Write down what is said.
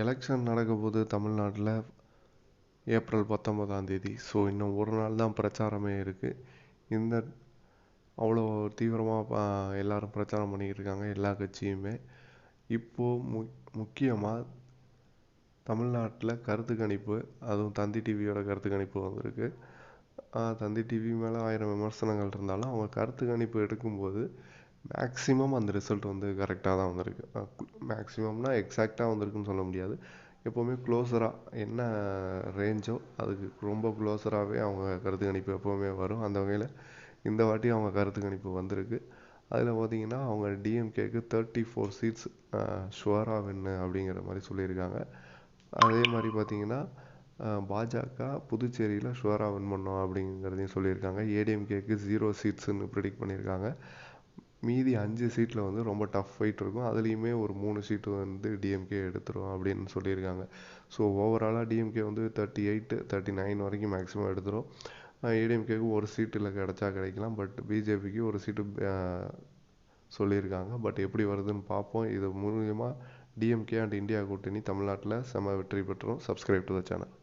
Election நடக்க போது தமிழ்நாட்டில் ஏப்ரல் 19ஆம் தேதி. ஸோ இன்னும் ஒரு நாள் தான் பிரச்சாரமே இருக்குது. இந்த அவ்வளோ தீவிரமாக எல்லாரும் பிரச்சாரம் பண்ணிக்கிட்டு இருக்காங்க, எல்லா கட்சியுமே. இப்போது முக்கியமாக தமிழ்நாட்டில் கருத்து கணிப்பு, அதுவும் தந்தி டிவியோட கருத்து கணிப்பு வந்திருக்கு. தந்தி டிவி மேலே 1000 விமர்சனங்கள் இருந்தாலும் அவங்க கருத்து கணிப்பு எடுக்கும்போது மேக்ஸிமம் அந்த ரிசல்ட் வந்து கரெக்டாக தான் வந்திருக்கு. மேக்ஸிமம்னா எக்ஸாக்டாக வந்திருக்குன்னு சொல்ல முடியாது. எப்போவுமே க்ளோஸராக என்ன ரேஞ்சோ அதுக்கு ரொம்ப க்ளோஸராகவே அவங்க கருத்து கணிப்பு எப்போவுமே வரும். அந்த வகையில் இந்த வாட்டி அவங்க கருத்து கணிப்பு வந்திருக்கு. அதில் பார்த்திங்கன்னா அவங்க டிஎம்கேக்கு 34 சீட்ஸ் ஷுவராக வின்னு அப்படிங்கிற மாதிரி சொல்லியிருக்காங்க. அதே மாதிரி பார்த்திங்கன்னா பாஜக புதுச்சேரியில் ஷுவராக வின் பண்ணோம் அப்படிங்கிறதையும் சொல்லியிருக்காங்க. ஏடிஎம்கேக்கு 0 சீட்ஸுன்னு ப்ரிடிக்ட் பண்ணியிருக்காங்க. மீதி 5 சீட்டில் வந்து ரொம்ப டஃப் ஃபைட் இருக்கும். அதுலேயுமே ஒரு 3 சீட்டு வந்து டிஎம்கே எடுத்துரும் அப்படின்னு சொல்லியிருக்காங்க. ஸோ ஓவராலாக டிஎம்கே வந்து 38, 39 வரைக்கும் மேக்ஸிமம் எடுத்துரும். ஏடிஎம்கேக்கு ஒரு சீட்டில் கிடைச்சா கிடைக்கலாம். பட் பிஜேபிக்கு ஒரு சீட்டு சொல்லியிருக்காங்க. பட் எப்படி வருதுன்னு பார்ப்போம். இது மூலியமாக டிஎம்கே அண்ட் இந்தியா கூட்டணி தமிழ்நாட்டில் செம வெற்றி பெற்றோம். Subscribe to the channel.